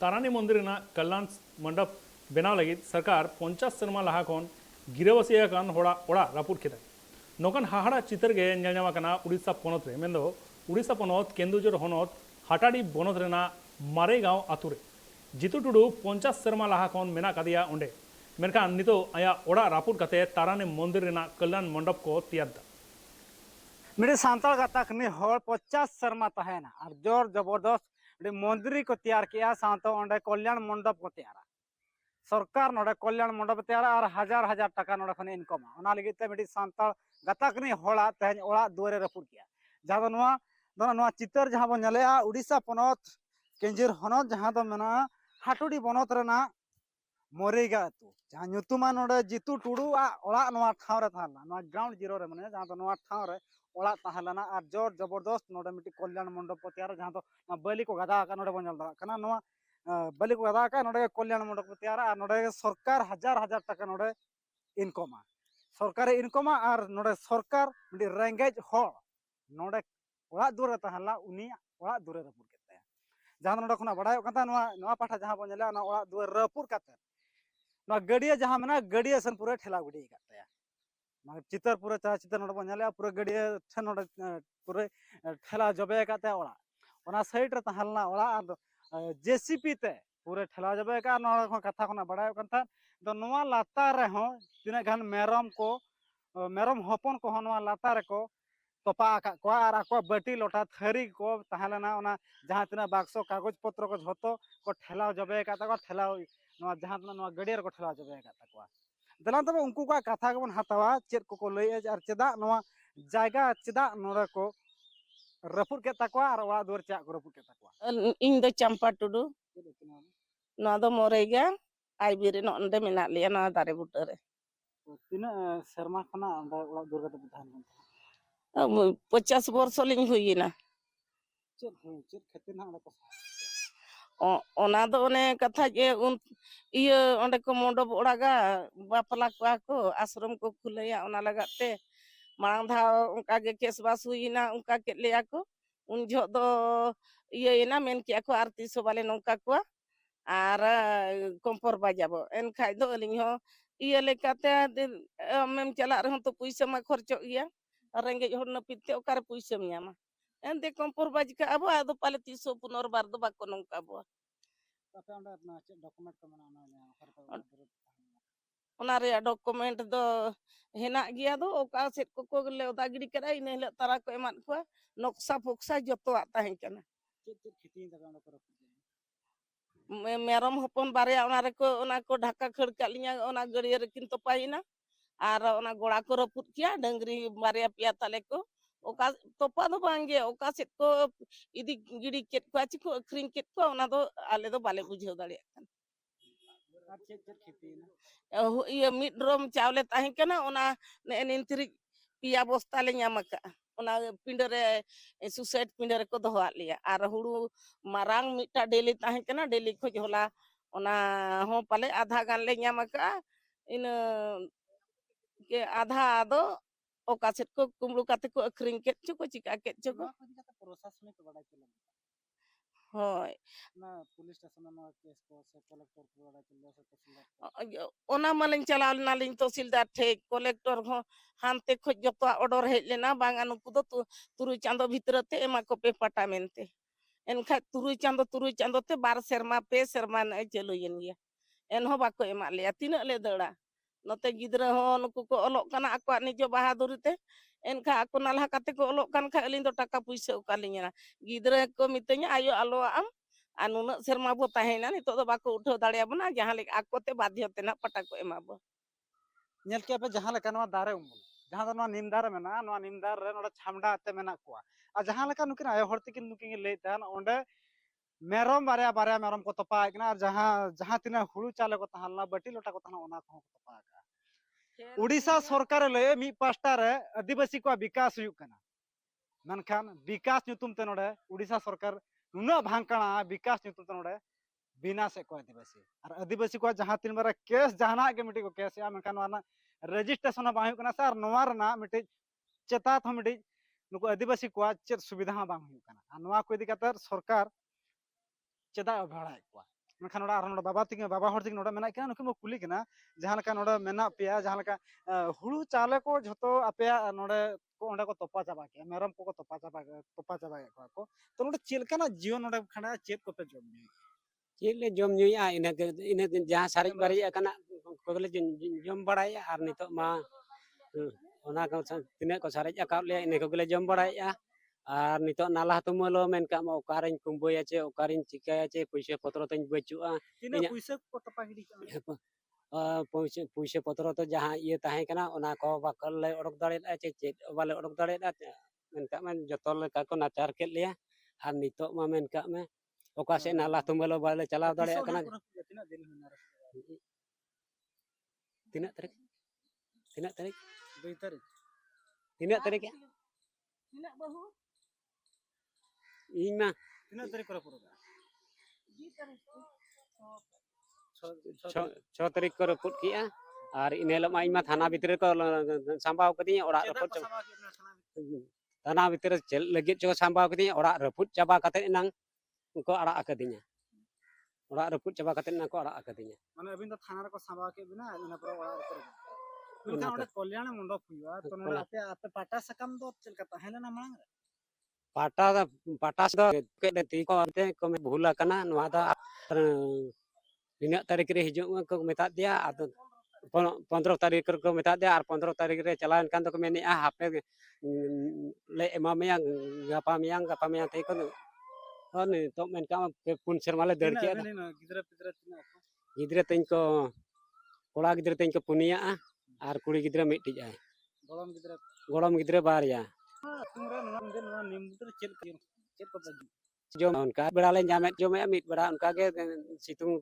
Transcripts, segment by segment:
तारानी मंदिर कल्याण मंडप बनाव लगी सरकार 50 सेरमा लहा खन गिरावासी होड़ा रापुद खेदा नौकान हाहाड़ा चितर गे उड़ीसा पनत रे मेंदो उड़ीसा पनत केंदुझर हनत हाटाड़ी बनत रेना मारे गाँव आतुरे जितु टुडू 50 सेरमा लहा खन मेना कादिया ओंडे मेनखान नितो आया ओड़ा रापुद कते तारानी मंदिर रेना कल्याण मंडप को तैयार मेरे सांताल गाताक ने हर 50 शर्मा तहना और जोर जबरदस्त मंदिर को तैयार किया साथ अंडे कल्याण मंडप को तैयार सरकार नोडे कल्याण मंडप तैयार और हजार हजार टाका नोडे खने इनकम ओना लगी ते मेरी सांताल गाताक ने हड़ा तेज ओड़ा दुआरे रपुर किया जहां दो चितर जहां बन नेलेया उड़ीसा पनत केंजिर हनत जहां दो मेना हाटुड़ी बनत रेना मोरेगा अतु जहां नुतुमा नोडे जितु टुडू ओड़ा नोआ ठाव रे थाना ग्राउंड जीरो रे माने जहां दो नोआ ठाव रे ओड़ा तहलना और जोर जबरदस्त नोडे मिट्टी कल्याण मंडप को तैयार जहां दो बलि को गदा का नोडे बनल दा कना नोआ बलि को गदा का नोडे कल्याण मंडप को तैयार और नोडे सरकार हजार हजार टाका नोडे इनकम सरकार इनकम और नोडे सरकार मिट्टी रेंगेज हो नोडे ओड़ा दूर तहला उनी ओड़ा दूर रपुर केते जहां नोडे खना बडाय कता नोआ नोआ पाठा जहां बनले ना ओड़ा दूर रपुर कते ना गड़िया जहां मना गड़िया सन पूरा ठेला गुडी कते चितर पूरा चाह चितर नोडे बनले पूरा गड़िया ठन नोडे पूरा ठेला जबे कते ओड़ा ओना साइड रे तहलना ओड़ा जेसीपी ते पूरे ठेला जबे का नोडे खन कथा खना बडाय कता तो नोआ लाता रे हो तिना घन मेरम को मेरम हपन को नोआ लाता रे को तोपा का को आर को बटी लोटा थरी को तहलना ओना जहां तना बाक्सो कागज पत्र को झतो को ठेला जबे का को ठेला नोआ जहां तना गड़िया को ठेला जबे का को दला तब उनको का कथा को हतावा चेद को लई और चेदा नोआ जायगा चेदा नोडे को रपुर के तकवा और ओड़ा दुआर चा को रपुर के तकवा इन दो चंपा टुडू ना दो मोरेगा आईबीरे नोंडे मेना लिया ना दारे बुटरे तीना शर्मा खना अंडा ओड़ा दुआर के तहन 50 वर्ष लिंग हुई ना चेद खेती ना को ओना दो ओने कथा जे उन इयो ओंडे को मंडप ओड़ागा बापला को आश्रम को खुलेया ओना लगाते मांग धा उनका के केस बास हुई ना उनका के लिया को उन जो दो इयो ना मेन किया को आरती सोबाले नौका को आर कंपर बाजाबो एन खाय दो अलिंग हो इयो लेकाते मेम चला रह तो पैसा मा खर्चो गया रेंगे हर नपिते ओकार पैसा मियामा एन दे कंपर बाज का अब आदो पाले 300 पुनर्बार दो बाको नौका बो ताते अंडा ना चेद डॉक्यूमेंट को मना ना हर ओना रे डॉक्यूमेंट दो हेना गया दो ओका सेट को ले ओदा गिडी करा इन हेले तारा को एमान को नक्शा फोक्सा जतो आता है कना चेद खेती तक अंडा को मेरम हपन बारे ओना को ढाका खड़ कालिया ओना गड़िया रे किन तोपाइना आर ओना गोड़ा को रपुत किया डंगरी बारे पिया ताले को ओका तोपा दो बांगे ओका सेट को इदी गिडी केट को आची को अखरिंग केट को ओना दो आले दो बाले बुझेव दाड़िया कन ये मिड रोम चावले ताहे कना ओना ने निंतरी पिया बस्ता ले ᱧᱟᱢᱟᱠᱟ ओना पिंडरे सुसाइड पिंडरे को दोहा लिया आर हुड़ू मारांग मिटा डेली ताहे कना डेली खोज होला ओना हो पाले आधा गान ले ᱧᱟᱢᱟᱠᱟ इन के आधा दो ओका सेट को कुमड़ू काते को अखरिंग केट चको चिका केट चको प्रशासनिक बड़ा चला होय ना पुलिस स्टेशन में केस को से कलेक्टर को बड़ा चला से तहसीलदार ओना मालिन चलाव नालिन तहसीलदार ठे कलेक्टर हो हानते खोज जतो ऑर्डर हेज लेना बांगा नुकु दो तुरुई चांदो भितरते एमा को पे पटा मेनते एनखा तुरुई चांदो ते 12 शर्मा पे शर्मा न चलुयन गया एनहो बाको एमा लिया तिना ले दड़ा नते गिदरा हो नुकु को ओलोक कना आको निजो बहादुरी ते एनखा आको नालहा काते को ओलोक कान खा अलिन दो टाका पैसा उकालिना गिदरा को मितenya आयो आलो आम अनुन शर्मा बो ताहेना नितो दो बाको उठो दाड़िया बना जहां ले आको ते बाध्य ते ना पटा को एमा बो नेल के पे जहां लेका नवा दारे उमुल जहां दो निम दारे मेना नवा निम दार रे नोडा छामडा ते मेना कोआ आ जहां लेका नुकिन आयो हरती किन नुकिन ले तान ओंडे मेरम बारे बारे मेरम को तोपा एकना जहां जहां तिना हुड़ू चाले को तहलना बटी लोटा को तहना ओना को तोपा का उड़ीसा सरकार ले मी पास्टा रे आदिवासी को विकास हुयु कना मनखान विकास नुतुम ते नोडे उड़ीसा सरकार नुना भांकणा विकास नुतुम ते नोडे बिना से को आदिवासी को जहां तीन बार केस जहाना के मिटी को केस या मनखान वाना रजिस्ट्रेशन बा हुयु कना सर नोवा रना मिटी चेता थ मिटी नुको आदिवासी को चेत सुविधा बा हुयु कना नोवा को इदी कतर सरकार चेदा अवहेड़ा को मेनखान नोडा आरो नोडा बाबा हर तिग नोडा मेना किना नुकु मो कुली किना जहां लेका नोडा मेना पेया जहां लेका हुड़ू चाले को झोतो अपेया नोडे को ओंडे को तोपा चाबा के मेरम को तोपा चाबा को तो नोडे चिलकाना जीवन नोडे खंडा चेक को पे जम चेक ले जम ᱧᱩᱭᱟ ᱤᱱᱟᱹ जहाँ सारेज बारेज आकना कोगले जम बड़ाया और नितो मा ओना को तिना को सारेज आकाव ले इने कोगले जम बड़ाया और नितो नाला तुमलो मेन का मा ओकारिन कुंबोया चे ओकारिन चिकाया चे पैसा पत्र तन बचुआ तीना पैसा को तोपा हिडी पैसा पत्र तो जहाँ ये ताहे कना ओना को बाकल ले ओडक दाड़ेला चे चे बाले ओडक दाड़ेला मेन का में जतो लेका को नाचार के लिया और नितो मा मेन का में ओका से नाला तुमलो बाले चलाव दाड़े कना तीना दिन होना तीना तारीख 2 तारीख तीना तारीख Tidak bahu. ᱤᱧ ᱢᱟ तीना तारीख को पूरा Di tarik tu. 6 तारीख को रपुट किया और इन हिलोग मा इमा थाना भितर को सांबाव कदी ओड़ा रपुट थाना भितर चल लगित जो सांबाव कदी ओड़ा रपुट चाबा कते नang उनको आड़ा कदिnya ओड़ा रपुट चाबा कते नang को आड़ा कदिnya माने अबिन तो थाना को सांबाव के बिना इना पर ओड़ा कर उनका ओडे कल्याण मंडप हुआ तो नोडे आपे आपे पाटा सकम दो चल का ताहेला ना मांग पाटा दो के ती को अंते को भूल कना नवा दा ᱤᱱᱟᱹᱜ तारीख रे हिजुग को मेता दिया आदो 15 तारीख को मेता दिया और 15 तारीख रे चलान कान तो को मेने हापे ले एमा मेया गपा मेया ते को अनि तो मेन का पुन शर्मा ले दड़ के गिदरा पिदरा तीना गिदरा तइन को कोड़ा गिदरा तइन को पुनिया और कुड़ी गिदरा मिटिज आय गोड़म गिदरा बारया तुमरे नवा निमतर चेक को जो उनका बेड़ा ले जामे जो में मिट बेड़ा उनका के सितुंग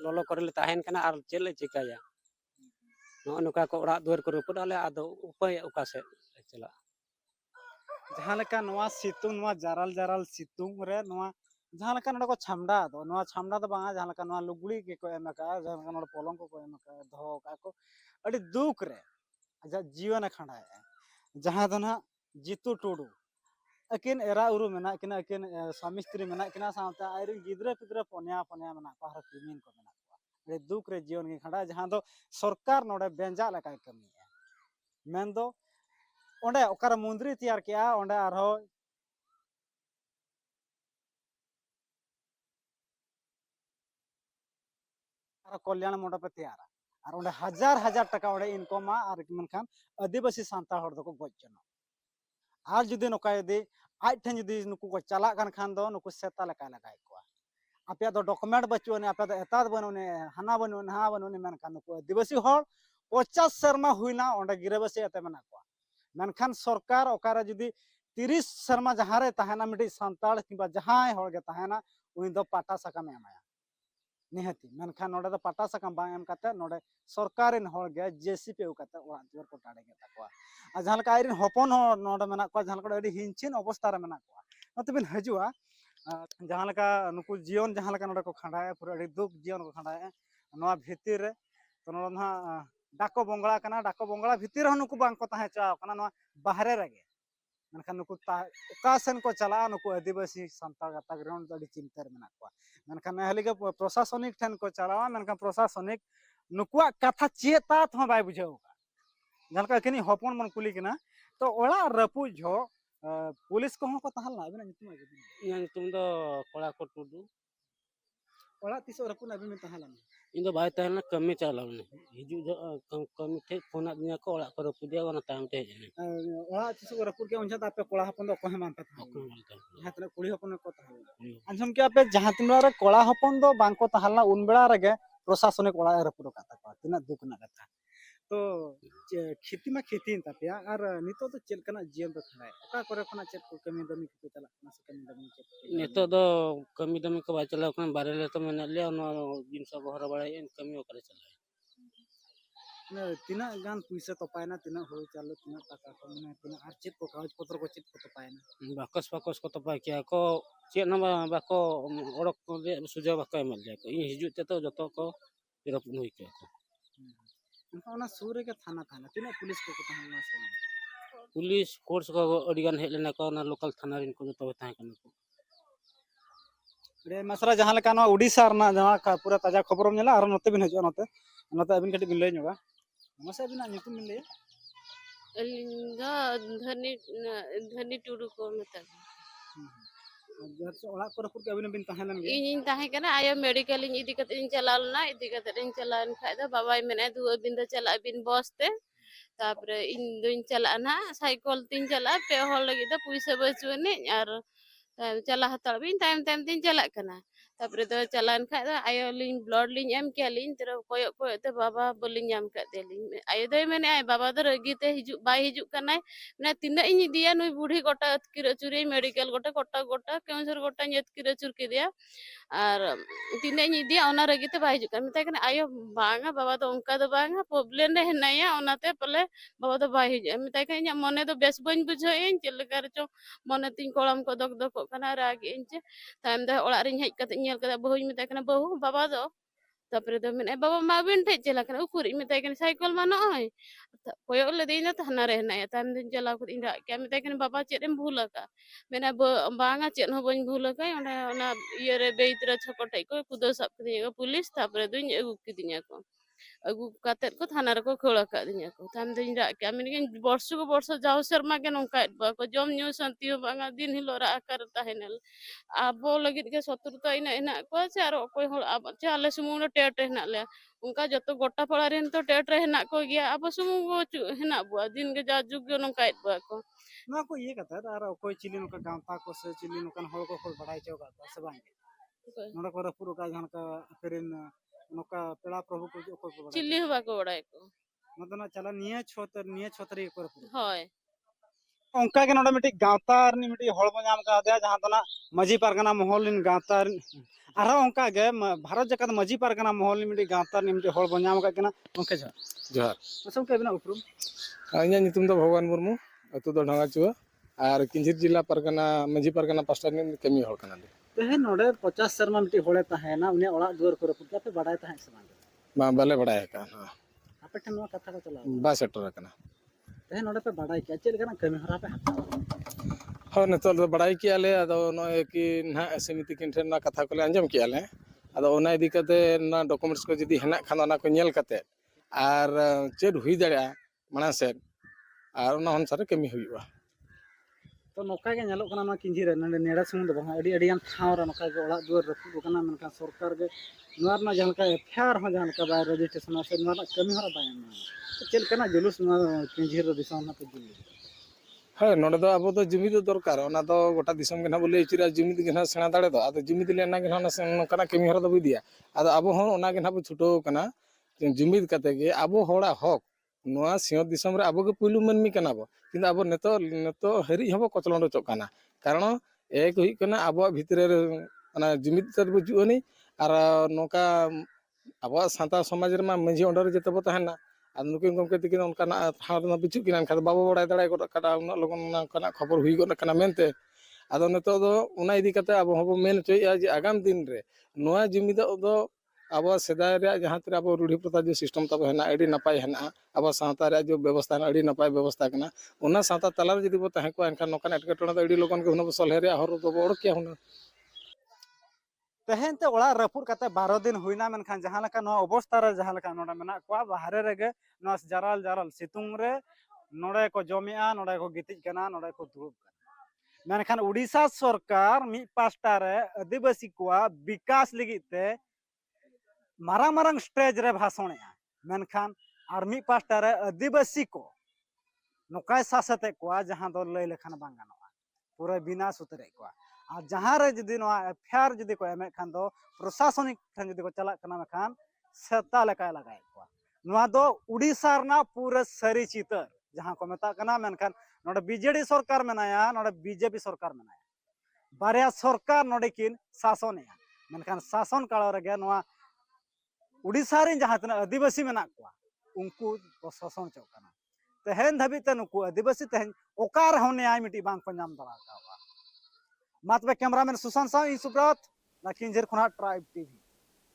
लोलो करे ताहेन कना और चेले चिकाया नो नुका को ओड़ा दुआर को रुपड आले आदो उपाय उका से चला जहां लेका नवा सितुंग नवा जाराल सितुंग रे नवा जहां लेका नोडे को छामडा दो बांगा जहां लेका नवा लुगड़ी के को एमका जहां लेका नोडे पलंग को एमका दो का को अडी दुख रे आजा जीवन खंडा है जहां दो ना जीतू टुडू अकिन एरा उरु मेना किना अकिन स्वामी स्त्री मेना किना सावता आइरिन गिदरा पिदरा पन्या मेना को हर किमिन को मेना को अडी दुख रे जीवन के खंडा जहां दो सरकार नोडे बेंजा लका कमी है मेन दो ओंडे ओकर मंदिर तैयार किया ओंडे आरो कल्याण मंडप तैयार और ओंडे हजार टका ओंडे इनकम और मनखान आदिवासी सांता हर दको गजनो और जुदी नोका यदि आज ठन जुदी नुकु को चला खान दो नुकु सेता लका लगाय को आपे दो डॉक्यूमेंट बचुने आपे दो एतात बनुने हाना बनुने मनखान नुकु आदिवासी हर 50 शर्मा हुइना ओंडे गिरबसी एते मना को मनखान सरकार ओकारा जुदी 30 शर्मा जहां रे ताहेना मिडी सांताल किबा जहां हर गे ताहेना उनी दो पाटा सकाम एमाया निहती मनखान नोडे दो पाटा सकाम बांग एम काते नोडे सरकारिन हर गे जेसीपी उकाते ओरा दुआर को टाडे गे ताकवा आ जहां लका आइरिन हपन हो नोडे मेना को जहां लका अडी हिंचिन अवस्था रे मेना को नतबिन हजुआ जहां लका नुकु जीवन जहां लका नोडे को खंडाए पूरा अडी दुख जीवन को खंडाए नोआ भितिर रे तो नोडे ना डाको बंगला भितर नुकु बांग को ताहे चा कना बाहरे रगे मनखान नुकु ओकासन को चला नुकु आदिवासी सांता गाता ग्राउंड अडी चिंतार मेना को मनखान हलिगे प्रशासनिक ठन को चला मनखान प्रशासनिक नुकुआ कथा चेता तो बाय बुझाव जनका किनी हपन मन कुली किना तो ओला रपु झो पुलिस को को तहल ना बिना नितुम आगे तुम दो कोड़ा को टुडू ओला तिसो रपु ना बिना तहल इन दो भाई तहल कमी चलावने हिजु कमी थे फोन दिया को ओड़ा को रपु दिया वना टाइम ते जने ओला तिसो रपु के उनजा तापे कोड़ा हपन दो कोहे मानता था हातरे कुड़ी हपन को तहल अंजम के आपे जहां तिमरा कोड़ा हपन दो बांग को तहल ना उन बेड़ा रगे प्रशासनिक ओड़ा रपु काता को तिना दुख ना कथा तो खेती मा खेती तापिया और नितो तो चेल कना जीवन तो खड़ाए ओका करे खना चेक को कमी दमी को चला ना से कमी दमी चेक नितो दो कमी दमी को बा चला कोन बारे ले तो मेना ले न दिन सब हर बड़ा कमी ओकरे चला ने तिना गान पैसा तो पाएना तिना हो चालो तिना टाका को ने तिना आर चेक को कागज पत्र को चेक को तो पाएना बाकस को तो पाए क्या को चेक न बाको ओडक को सुजा बाको एमल जाय को इ हिजु ते तो जतो को रप नई के को उनका सूर्य के थाना तिना पुलिस को थाना से पुलिस कोर्स को अडिगान हेलेना को ना लोकल थाना रिन को तो ताहे कन को मसरा जहाँ लेका नवा उड़ीसा रना जहाँ का पूरा ताजा खबर हम नेला और नोते बिन हजो नोते नोते अबिन कटी बिन लय ᱧᱚᱜᱟ मसे अबिन ᱧᱩᱛᱩᱢ बिन लय अलिंग धनी धनी टुडू को मतलब ओड़ा को रपुर के अबिन बिन तहलन गे इन ताहे कना आयो मेडिकल इन इदी कते इन चलालना इदी कते इन चलान खाय दा बाबाई मेने दु बिन द चला बिन बस ते तापरे इन दुइन चला ना साइकिल तीन चला पे हol लगी दा पुइसे बचुने और चला हताड़ बिन टाइम टाइम तीन चला कना तापरे दो चलान खाय दा आयो लिन ब्लड लिन एम के लिन तेरा कोयो कोयो ते बाबा बोलिन नाम का दे लिन आयो दे मैंने आय बाबा दो रगी ते हिजु बाय हिजु कना ने तिना इन दिया नुई बूढ़ी गोटा अतकिर अचुरी मेडिकल गोटा गोटा गोटा केउसर गोटा अतकिर अचुर के दिया और तिना इन दिया ओना रगी ते बाय हिजु कना मिता कना आयो बांगा बाबा तो उनका दो बांगा प्रॉब्लम रे हेनाया ओनाते पले बाबा तो बाय हिजु मिता कना इन मने तो बेस बन बुझो इन चलकर चो मने तिन कोलम को दक दक कना रागी इन चे ताइम दा ओड़ा रिन हेज कते नेल कदा बहु मिता कना बहु बाबा दो तापरे दो मेने बाबा मा बिन ठे चला कना उकुर मिता कना साइकिल मा नय कोयो ले देना थाना रे हेनाया ताइम दिन चला कुर इन क्या मिता कना बाबा चेदम भूल का मेना बांगा चेद हो बन भूल का ओना इये रे बेइतरा छपटै को कुदो सब कदिया पुलिस तापरे दुन अगु किदिया को अगु काते को थाना रे को खोला का दिया को ताइम दिन रा क्या मिन वर्ष को वर्ष जाओ शर्मा के नोका को जम न्यू शांति हो बांगा दिन हिलो रा आकर ताहेनल आबो लगित के शत्रुता इन एना को से आरो कोई होल अब चे आले सुमु टेट हेना ले उनका जतो गोटा पड़ा रेन तो टेट रे हेना को गया अब सुमु हेना बुआ दिन के जा जुग नोका बुआ को ना को ये कथा और कोई चिली नुका गांवता को से चिली नुकान होल को बड़ाई चौ का से बांग नोडा को रपुर का जहां का करेन नुका पेड़ा प्रभु को को बड़ाई चिल्ली हुआ को बड़ाई को मतलब चला निये छोतरी को रपुर होय उनका के नोडा मिटी गांवता नि मिटी होल बो नाम का दे जहां तना मजी पारगना महल इन गांवता आरो उनका के भारत जकत मजी पारगना महल नि मिटी गांवता नि मिटी होल बो नाम का केना उनके जा जोहार असम के बिना उपरुम ᱤᱧᱟᱹᱜ ᱧᱩᱛᱩᱢ ᱫᱚ ᱵᱷᱚᱜᱚᱵᱟᱱ ᱢᱩᱨᱢᱩ ᱟᱹᱛᱩ ᱫᱚ ᱰᱷᱟᱝᱜᱟᱪᱩᱣᱟᱹ ᱟᱨ ᱠᱤᱧᱡᱷᱤᱨ ᱡᱤᱞᱟ ᱯᱟᱨᱜᱟᱱᱟ ᱢᱟᱹᱡᱷᱤ ᱯᱟᱨᱜᱟᱱᱟ ᱯᱟᱥᱴᱟ ᱨᱤᱱ ᱠᱟᱹᱢᱤ ᱦᱚᱲ ᱠᱟᱱᱟᱞᱤᱧ तेहे नोडे 50 शर्मा मिटी होले ताहेना उनी ओड़ा दुआर को रपुर पे बड़ाई ताहे से बांग ᱵᱟᱞᱮ ᱵᱟᱲᱟᱭ ᱟᱠᱟᱱᱟ आपे ठन नो कथा को चला ᱵᱟ ᱥᱮᱴᱮᱨ ᱟᱠᱟᱱᱟ तेहे नोडे पे बड़ाई क्या चेल कना कमी हरा पे हाथ ᱦᱳᱭ ᱱᱤᱛᱚᱜ ᱫᱚ ᱵᱟᱲᱟᱭ ᱠᱮᱜᱼᱟᱞᱮ ᱟᱫᱚ ᱱᱚᱜᱼᱚᱭ ᱠᱤ ᱱᱟᱦᱟᱜ ᱥᱚᱢᱤᱛᱤ ᱠᱤᱱ ᱴᱷᱮᱱ ᱚᱱᱟ ᱠᱟᱛᱷᱟ ᱠᱚᱞᱮ ᱟᱸᱡᱚᱢ ᱠᱮᱜᱼᱟᱞᱮ ᱟᱫᱚ ᱚᱱᱟ ᱤᱫᱤ ᱠᱟᱛᱮ ᱚᱱᱟ ᱰᱚᱠᱩᱢᱮᱱᱴᱥ ᱠᱚ ᱡᱩᱫᱤ ᱦᱮᱱᱟᱜ ᱠᱷᱟᱱ ᱚᱱᱟ ᱠᱚ ᱧᱮᱞ ᱠᱟᱛᱮ ᱟᱨ ᱪᱮᱫ ᱦᱩᱭ ᱫᱟᱲᱮᱭᱟᱜᱼᱟ ᱢᱟᱲᱟᱝ ᱥᱮᱫ ᱟᱨ ᱚᱱᱟ ᱚᱱᱩᱥᱟᱨ ᱠᱟᱹᱢᱤ ᱦᱩᱭᱩᱜᱼᱟ तो नोका के नेलो कना ना किंजी रे नंदे नेड़ा सुमुंद बहा अडी अडियान ठाव रे नोका के ओड़ा दुआर रपु कना मनका सरकार के नोर ना जहन का एफआर हो जहन का बाय रजिस्ट्रेशन से नोर कमी हरा बाय ना चेल कना जुलूस ना किंजी रे दिसम ना पे जुलूस ᱦᱳᱭ ᱱᱚᱰᱮ ᱫᱚ ᱟᱵᱚ ᱫᱚ ᱡᱩᱢᱤᱫ ᱫᱚᱨᱠᱟর ᱚᱱᱟ ᱫᱚ ᱜᱚᱴᱟ ᱫᱤᱥᱚᱢ ᱜᱮ ᱱᱟᱦᱟᱜ ᱵᱚ ᱞᱟᱹᱭ ᱦᱚᱪᱚᱭᱟ ᱡᱩᱢᱤᱫ ᱜᱮ ᱱᱟᱦᱟᱜ ᱥᱮᱬᱟ ᱫᱟᱲᱮ ᱫᱚ ᱟᱫᱚ ᱡᱩᱢᱤᱫ ᱞᱮᱱᱟ ᱜᱮ ᱱᱟᱦᱟᱜ ᱱᱚᱝᱠᱟᱱᱟᱜ ᱠᱟᱹᱢᱤ ᱦᱚᱨᱟ ᱫᱚᱵᱚ ᱤᱫᱤᱭᱟ ᱟᱫᱚ ᱟᱵᱚ ᱦᱚᱸ ᱚᱱᱟ ᱜᱮ ᱱᱟᱦᱟᱜ ᱵᱚ ᱪᱷᱩᱴᱟᱹᱣ ᱠᱟᱱᱟ ᱡᱩᱢᱤᱫ ᱠᱟᱛᱮ ᱜᱮ ᱟᱵᱚ ᱦᱚᱲᱟᱜ ᱦᱚᱠ ᱱᱚᱣᱟ ᱥᱤᱧᱚᱛ ᱫᱤᱥᱚᱢ ᱨᱮ ᱟᱵᱚ ᱜᱮ ᱯᱩᱭᱞᱩ ᱢᱟᱹᱱᱢᱤ ᱠᱟᱱᱟ ᱵᱚ ᱠᱤᱱᱛᱩ ᱟᱵᱚ ᱱᱤᱛᱚᱜ ᱦᱟᱹᱨᱤᱡ ᱦᱚᱸᱵᱚ ᱠᱚᱪᱞᱚᱸᱰᱚᱪᱚᱜ ᱠᱟᱱᱟ ᱠᱟᱨᱚᱱ ᱮᱠ ᱦᱩᱭᱩᱜ ᱠᱟᱱᱟ ᱟᱵᱚᱣᱟᱜ ᱵᱷᱤᱛᱨᱤ ᱨᱮ ᱚᱱᱟ ᱡᱩᱢᱤᱫ ᱛᱮ ᱵᱩᱡᱩᱜ ᱟᱹᱱᱤᱡ ᱟᱨ ᱱᱚᱝᱠᱟ ᱟᱵᱚᱣᱟᱜ ᱥᱟᱱᱛᱟᱲ ᱥᱚᱢᱟᱡᱽ ᱨᱮᱢᱟ ᱢᱟᱹᱡᱷᱤ ᱚᱸᱰᱮ ᱨᱮ ᱡᱚᱛᱚ ᱵᱚ ᱛᱟᱦᱮᱱᱟ ᱟᱨ ᱱᱩᱠᱤᱱ ᱜᱚᱢᱠᱮ ᱛᱟᱹᱠᱤᱱ ᱚᱱᱠᱟᱱᱟᱜ ᱴᱷᱟᱶ ᱨᱮᱢᱟ ᱵᱟᱹᱪᱩᱜ ᱠᱤᱱᱟ ᱮᱱᱠᱷᱟᱱ ᱵᱟᱵᱚ ᱵᱟᱲᱟᱭ ᱫᱟᱲᱮ ᱜᱚᱫ ᱠᱟᱫᱟ ᱩᱱᱟᱹᱜ ᱞᱚᱜᱚᱱ ᱚᱱᱠᱟᱱᱟᱜ ᱠᱷᱚᱵᱚᱨ ᱦᱩᱭ ᱜᱚᱫ ᱠᱟᱱᱟ ᱢᱮᱱᱛᱮ ᱟᱫᱚ ᱱᱤᱛᱚᱜ ᱫᱚ ᱚᱱᱟ ᱤᱫᱤ ᱠᱟᱛᱮ ᱟᱵᱚ ᱦᱚᱸᱵᱚ ᱢᱮᱱ ᱦᱚᱪᱚᱭᱮᱫᱼᱟ ᱡᱮ ᱟᱜᱟᱢ ᱫᱤᱱ ᱨᱮ ᱱᱚᱣᱟ ᱡᱩᱢᱤᱫᱚᱜ ᱫᱚ ᱟᱵᱚᱣᱟᱜ ᱥᱮᱫᱟᱭ ᱨᱮᱭᱟᱜ ᱡᱟᱦᱟᱸ ᱛᱤᱱᱟᱹᱜ ᱟᱵᱚ ᱨᱩᱲᱦᱤ ᱯᱨᱚᱛᱷᱟ ᱡᱮ ᱥᱤᱥᱴᱮᱢ ᱛᱟᱵᱚ ᱦᱮᱱᱟᱜᱼᱟ ᱟᱹᱰᱤ ᱱᱟᱯᱟᱭ ᱦᱮᱱᱟᱜᱼᱟ ᱟᱵᱚᱣᱟᱜ ᱥᱟᱶᱛᱟ ᱨᱮᱭᱟᱜ ᱡᱮ ᱵᱮᱵᱚᱥᱛᱷᱟ ᱦᱮᱱᱟᱜᱼᱟ ᱟᱹᱰᱤ ᱱᱟᱯᱟᱭ ᱵᱮᱵᱚᱥᱛᱷᱟ ᱠᱟᱱᱟ ᱚᱱᱟ ᱥᱟᱶᱛᱟ ᱛᱟᱞᱟᱨᱮ ᱡᱩᱫᱤ ᱵᱚ ᱛᱟᱦᱮᱸ ᱠᱚᱜᱼᱟ ᱮᱱᱠᱷᱟन ᱱᱚᱝᱠᱟᱱ ᱮᱴᱠᱮᱴᱚᱬᱮ ᱫᱚ ᱟᱹᱰᱤ ᱞᱚᱜᱚᱱ ᱜᱮ ᱦᱩᱱᱟᱹᱝ ᱥᱚᱞᱦᱮ ᱨᱮᱭᱟᱜ ᱦᱚᱨ ᱫᱚᱵᱚ ᱚᱰᱚᱠ ᱠᱮᱭᱟ ᱦᱩᱱᱟᱹᱝ तेहेन ते ओड़ा रपुर कते 12 दिन हुइना मेनखान जहां लका नो अवस्था रे जहां लका नोडा मेना कोआ बाहरे रेगे नो जाराल जाराल सितुंग रे नोडे को जमिया नोडे को गितिज कना नोडे को दुरुब कना मेनखान उड़ीसा सरकार मी पास्टा रे आदिवासी कोआ विकास लिगिते मारांग मारांग स्टेज रे भाषण मेनखान आर मी पास्टा रे आदिवासी को नोकाय सासते कोआ जहां दो लय लेखान बांग गानोआ पूरा विनाश उतरे कोआ और जहां रे जदी नोआ एफआर जदी को एमे खान दो प्रशासनिक ठन जदी को चला कना मेखान सेता लेका लगाय कोआ नोआ दो उड़ीसा रना पूरा सरी चितर जहां को मेता कना मेनखान नोडे बीजेडी सरकार मेनाया नोडे बीजेपी सरकार मेनाया बारिया सरकार नोडे किन शासन या मेनखान शासन काल रे नोआ उड़ीसा रे जहां तना आदिवासी मेना कोआ उनको को शासन चो कना तेहेन धबिते नुकु आदिवासी तेहेन ओकार होने आय मिटी बांग को नाम दरा का मातबे कैमरामैन सुशांत साव इन सुब्रत ना किंजर खुना ट्राइब टीवी